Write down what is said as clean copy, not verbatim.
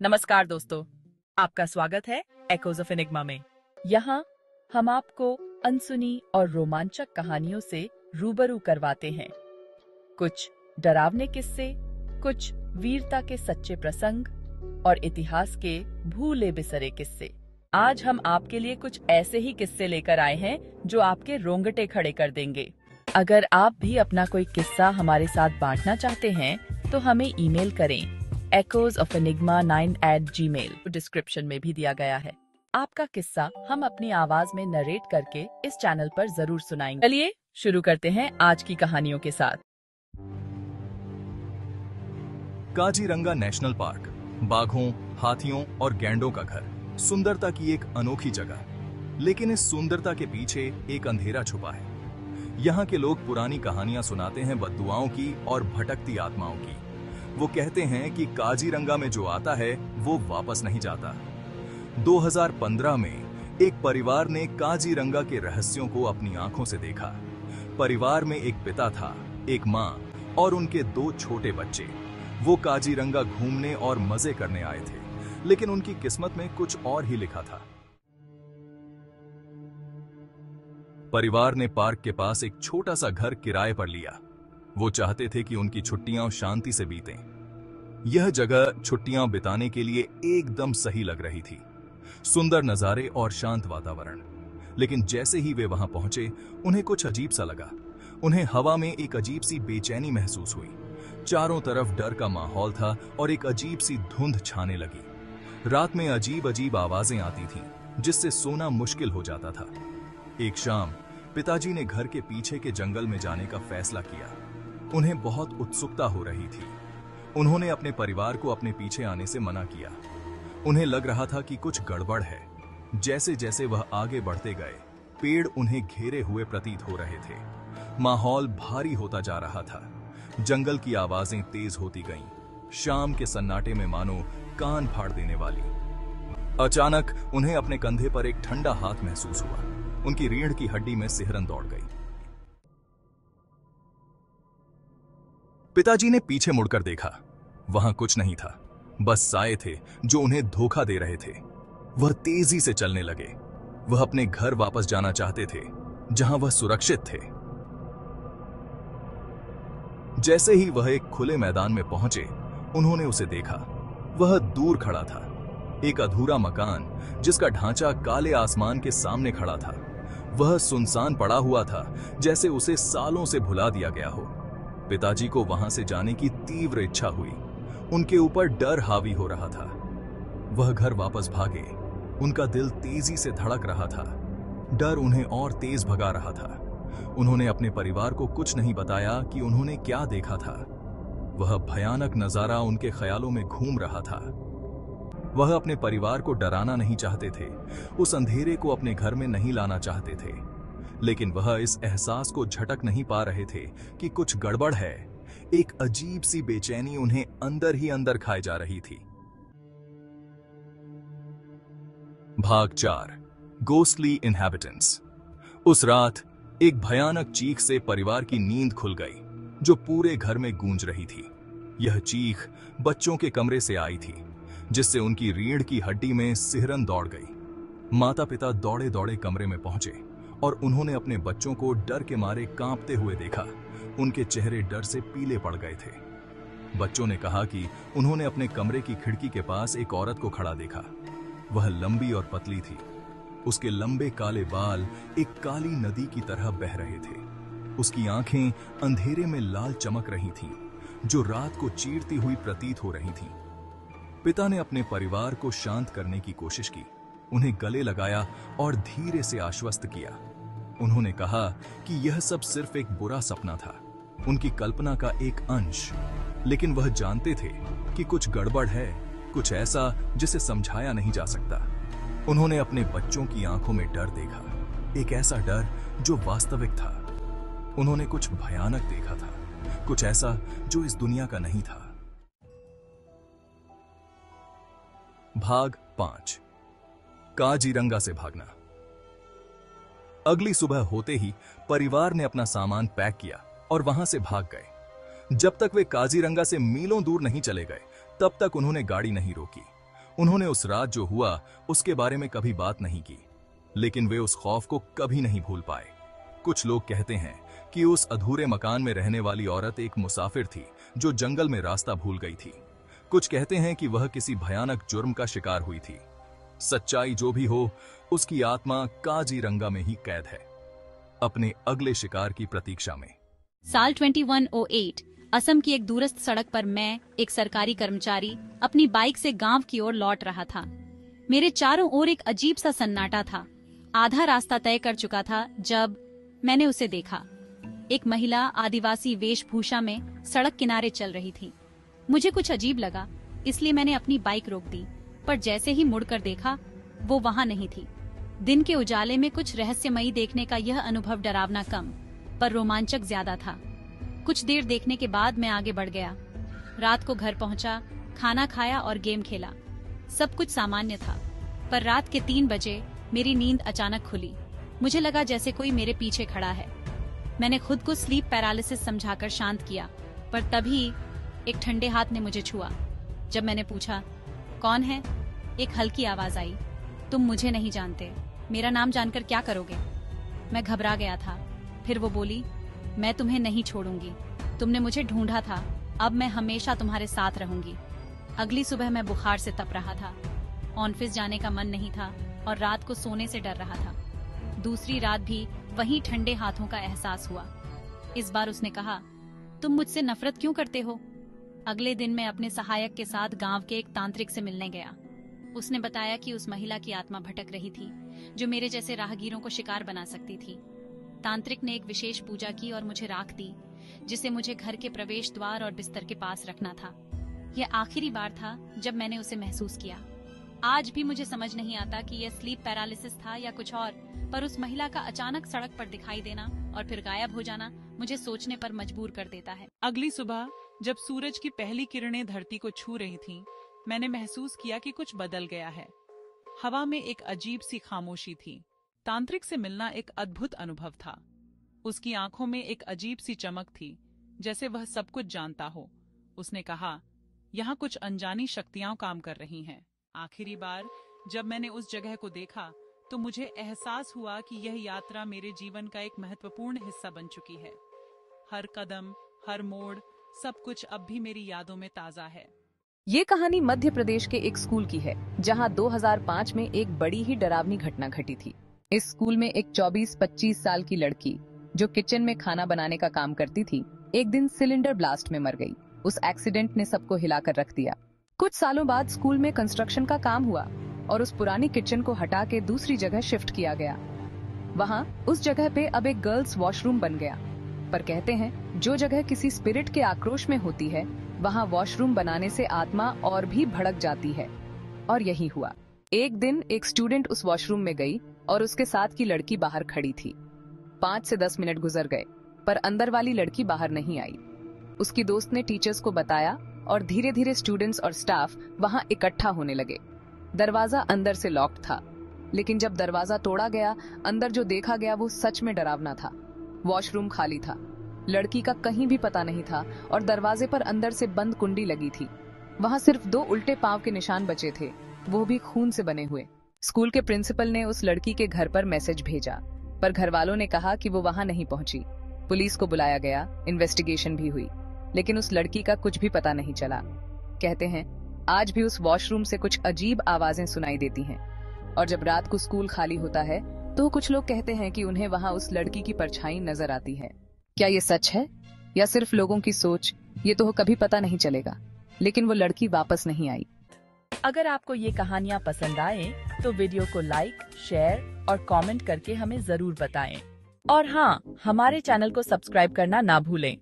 नमस्कार दोस्तों, आपका स्वागत है एकोज ऑफ एनिग्मा में। यहाँ हम आपको अनसुनी और रोमांचक कहानियों से रूबरू करवाते हैं। कुछ डरावने किस्से, कुछ वीरता के सच्चे प्रसंग और इतिहास के भूले बिसरे किस्से। आज हम आपके लिए कुछ ऐसे ही किस्से लेकर आए हैं जो आपके रोंगटे खड़े कर देंगे। अगर आप भी अपना कोई किस्सा हमारे साथ बांटना चाहते हैं तो हमें ईमेल करें echoesofenigma9@gmail डिस्क्रिप्शन में भी दिया गया है। आपका किस्सा हम अपनी आवाज में नरेट करके इस चैनल पर जरूर सुनाएंगे। चलिए शुरू करते हैं आज की कहानियों के साथ। काजीरंगा नेशनल पार्क, बाघों, हाथियों और गैंडों का घर, सुंदरता की एक अनोखी जगह। लेकिन इस सुंदरता के पीछे एक अंधेरा छुपा है। यहाँ के लोग पुरानी कहानियां सुनाते हैं बद्दुआओं की और भटकती आत्माओं की। वो कहते हैं कि काजीरंगा में जो आता है वो वापस नहीं जाता। 2015 में एक परिवार ने काजीरंगा के रहस्यों को अपनी आंखों से देखा। परिवार में एक पिता था, एक माँ और उनके 2 छोटे बच्चे। वो काजीरंगा घूमने और मजे करने आए थे, लेकिन उनकी किस्मत में कुछ और ही लिखा था। परिवार ने पार्क के पास एक छोटा सा घर किराए पर लिया। वो चाहते थे कि उनकी छुट्टियां शांति से बीतें। यह जगह छुट्टियां बिताने के लिए एकदम सही लग रही थी, सुंदर नजारे और शांत वातावरण। लेकिन जैसे ही वे वहां पहुंचे, उन्हें कुछ अजीब सा लगा। उन्हें हवा में एक अजीब सी बेचैनी महसूस हुई। चारों तरफ डर का माहौल था और एक अजीब सी धुंध छाने लगी। रात में अजीब अजीब आवाजें आती थीं, जिससे सोना मुश्किल हो जाता था। एक शाम पिताजी ने घर के पीछे के जंगल में जाने का फैसला किया। उन्हें बहुत उत्सुकता हो रही थी। उन्होंने अपने परिवार को अपने पीछे आने से मना किया। उन्हें लग रहा था कि कुछ गड़बड़ है। जैसे जैसे वह आगे बढ़ते गए, पेड़ उन्हें घेरे हुए प्रतीत हो रहे थे। माहौल भारी होता जा रहा था। जंगल की आवाजें तेज होती गईं, शाम के सन्नाटे में मानो कान फाड़ देने वाली। अचानक उन्हें अपने कंधे पर एक ठंडा हाथ महसूस हुआ। उनकी रीढ़ की हड्डी में सिहरन दौड़ गई। पिताजी ने पीछे मुड़कर देखा। वहां कुछ नहीं था, बस साए थे जो उन्हें धोखा दे रहे थे। वह तेजी से चलने लगे। वह अपने घर वापस जाना चाहते थे, जहां वह सुरक्षित थे। जैसे ही वह एक खुले मैदान में पहुंचे, उन्होंने उसे देखा। वह दूर खड़ा था, एक अधूरा मकान जिसका ढांचा काले आसमान के सामने खड़ा था। वह सुनसान पड़ा हुआ था, जैसे उसे सालों से भुला दिया गया हो। पिताजी को वहां से जाने की तीव्र इच्छा हुई। उनके ऊपर डर हावी हो रहा था। वह घर वापस भागे। उनका दिल तेजी से धड़क रहा था। डर उन्हें और तेज भगा रहा था। उन्होंने अपने परिवार को कुछ नहीं बताया कि उन्होंने क्या देखा था। वह भयानक नजारा उनके ख्यालों में घूम रहा था। वह अपने परिवार को डराना नहीं चाहते थे, उस अंधेरे को अपने घर में नहीं लाना चाहते थे। लेकिन वह इस एहसास को झटक नहीं पा रहे थे कि कुछ गड़बड़ है। एक अजीब सी बेचैनी उन्हें अंदर ही अंदर खाए जा रही थी। भाग 4, गोस्टली इनहैबिटेंट्स। उस रात एक भयानक चीख से परिवार की नींद खुल गई, जो पूरे घर में गूंज रही थी। यह चीख बच्चों के कमरे से आई थी, जिससे उनकी रीढ़ की हड्डी में सिहरन दौड़ गई। माता पिता दौड़े दौड़े कमरे में पहुंचे और उन्होंने अपने बच्चों को डर के मारे कांपते हुए देखा। उनके चेहरे डर से पीले पड़ गए थे। बच्चों ने कहा कि उन्होंने अपने कमरे की खिड़की के पास एक औरत को खड़ा देखा। वह लंबी और पतली थी। उसके लंबे काले बाल एक काली नदी की तरह बह रहे थे। उसकी आंखें अंधेरे में लाल चमक रही थीं, जो रात को चीरती हुई प्रतीत हो रही थीं। पिता ने अपने परिवार को शांत करने की कोशिश की, उन्हें गले लगाया और धीरे से आश्वस्त किया। उन्होंने कहा कि यह सब सिर्फ एक बुरा सपना था, उनकी कल्पना का एक अंश। लेकिन वह जानते थे कि कुछ गड़बड़ है, कुछ ऐसा जिसे समझाया नहीं जा सकता। उन्होंने अपने बच्चों की आंखों में डर देखा, एक ऐसा डर जो वास्तविक था। उन्होंने कुछ भयानक देखा था, कुछ ऐसा जो इस दुनिया का नहीं था। भाग 5, काजीरंगा से भागना। अगली सुबह होते ही परिवार ने अपना सामान पैक किया और वहां से भाग गए। जब तक वे काजीरंगा से मीलों दूर नहीं चले गए, तब तक उन्होंने गाड़ी नहीं रोकी। उन्होंने उस रात जो हुआ उसके बारे में कभी बात नहीं की, लेकिन वे उस खौफ को कभी नहीं भूल पाए। कुछ लोग कहते हैं कि उस अधूरे मकान में रहने वाली औरत एक मुसाफिर थी जो जंगल में रास्ता भूल गई थी। कुछ कहते हैं कि वह किसी भयानक जुर्म का शिकार हुई थी। सच्चाई जो भी हो, उसकी आत्मा काजीरंगा में ही कैद है, अपने अगले शिकार की प्रतीक्षा में। साल 2108 असम की एक दूरस्थ सड़क पर मैं, एक सरकारी कर्मचारी, अपनी बाइक से गांव की ओर लौट रहा था। मेरे चारों ओर एक अजीब सा सन्नाटा था। आधा रास्ता तय कर चुका था जब मैंने उसे देखा। एक महिला आदिवासी वेशभूषा में सड़क किनारे चल रही थी। मुझे कुछ अजीब लगा, इसलिए मैंने अपनी बाइक रोक दी, पर जैसे ही मुड़कर देखा, वो वहां नहीं थी। दिन के उजाले में कुछ रहस्यमयी देखने का यह अनुभव डरावना कम पर रोमांचक ज्यादा था। कुछ देर देखने के बाद मैं आगे बढ़ गया। रात को घर पहुंचा, खाना खाया और गेम खेला। सब कुछ सामान्य था, पर रात के 3 बजे मेरी नींद अचानक खुली। मुझे लगा जैसे कोई मेरे पीछे खड़ा है। मैंने खुद को स्लीप पैरालिसिस समझाकर शांत किया, पर तभी एक ठंडे हाथ ने मुझे छुआ। जब मैंने पूछा, कौन है? एक हल्की आवाज आई, तुम मुझे नहीं जानते, मेरा नाम जानकर क्या करोगे? मैं घबरा गया था। फिर वो बोली, मैं तुम्हें नहीं छोड़ूंगी, तुमने मुझे ढूंढा था, अब मैं हमेशा तुम्हारे साथ रहूंगी। अगली सुबह मैं बुखार से तप रहा था, ऑफिस जाने का मन नहीं था और रात को सोने से डर रहा था। दूसरी रात भी वही ठंडे हाथों का एहसास हुआ। इस बार उसने कहा, तुम मुझसे नफरत क्यों करते हो? अगले दिन मैं अपने सहायक के साथ गांव के एक तांत्रिक से मिलने गया। उसने बताया कि उस महिला की आत्मा भटक रही थी जो मेरे जैसे राहगीरों को शिकार बना सकती थी। तांत्रिक ने एक विशेष पूजा की और मुझे राख दी, जिसे मुझे घर के प्रवेश द्वार और बिस्तर के पास रखना था। यह आखिरी बार था जब मैंने उसे महसूस किया। आज भी मुझे समझ नहीं आता कि यह स्लीप पैरालिसिस था या कुछ और, पर उस महिला का अचानक सड़क पर दिखाई देना और फिर गायब हो जाना मुझे सोचने पर मजबूर कर देता है। अगली सुबह जब सूरज की पहली किरणें धरती को छू रही थीं, मैंने महसूस किया कि कुछ बदल गया है। हवा में एक अजीब सी खामोशी थी। तांत्रिक से मिलना एक अद्भुत अनुभव था। उसकी आंखों में एक अजीब सी चमक थी, जैसे वह सब कुछ जानता हो। उसने कहा, यहाँ कुछ अनजानी शक्तियां काम कर रही हैं। आखिरी बार जब मैंने उस जगह को देखा तो मुझे एहसास हुआ कि यह यात्रा मेरे जीवन का एक महत्वपूर्ण हिस्सा बन चुकी है। हर कदम, हर मोड़, सब कुछ अब भी मेरी यादों में ताजा है। ये कहानी मध्य प्रदेश के एक स्कूल की है, जहां 2005 में एक बड़ी ही डरावनी घटना घटी थी। इस स्कूल में एक 24-25 साल की लड़की जो किचन में खाना बनाने का काम करती थी, एक दिन सिलेंडर ब्लास्ट में मर गई। उस एक्सीडेंट ने सबको हिलाकर रख दिया। कुछ सालों बाद स्कूल में कंस्ट्रक्शन का काम हुआ और उस पुरानी किचन को हटा के दूसरी जगह शिफ्ट किया गया। वहाँ उस जगह पे अब एक गर्ल्स वॉशरूम बन गया। पर कहते हैं जो जगह किसी स्पिरिट के आक्रोश में होती है, वहाँ वॉशरूम बनाने से आत्मा और भी भड़क जाती है। और यही हुआ। एक दिन एक स्टूडेंट उस वॉशरूम में गई और उसके साथ की लड़की बाहर खड़ी थी। 5 से 10 मिनट गुजर गए, पर अंदर वाली लड़की बाहर नहीं आई। उसकी दोस्त ने टीचर्स को बताया और धीरे धीरे स्टूडेंट्स और स्टाफ वहां इकट्ठा होने लगे। दरवाजा अंदर से लॉक्ड था, लेकिन जब दरवाजा तोड़ा गया, अंदर जो देखा गया वो सच में डरावना था। वॉशरूम खाली था, लड़की का कहीं भी पता नहीं था और दरवाजे पर अंदर से बंद कुंडी लगी थी। वहां सिर्फ 2 उल्टे पांव के निशान बचे थे, वो भी खून से बने हुए। स्कूल के प्रिंसिपल ने उस लड़की के घर पर मैसेज भेजा, पर घर वालों ने कहा कि वो वहां नहीं पहुंची। पुलिस को बुलाया गया, इन्वेस्टिगेशन भी हुई, लेकिन उस लड़की का कुछ भी पता नहीं चला। कहते हैं आज भी उस वॉशरूम से कुछ अजीब आवाजें सुनाई देती हैं, और जब रात को स्कूल खाली होता है तो कुछ लोग कहते हैं कि उन्हें वहां उस लड़की की परछाई नजर आती है। क्या ये सच है या सिर्फ लोगों की सोच, ये तो कभी पता नहीं चलेगा, लेकिन वो लड़की वापस नहीं आई। अगर आपको ये कहानियाँ पसंद आए तो वीडियो को लाइक, शेयर और कमेंट करके हमें जरूर बताएं। और हाँ, हमारे चैनल को सब्सक्राइब करना ना भूलें।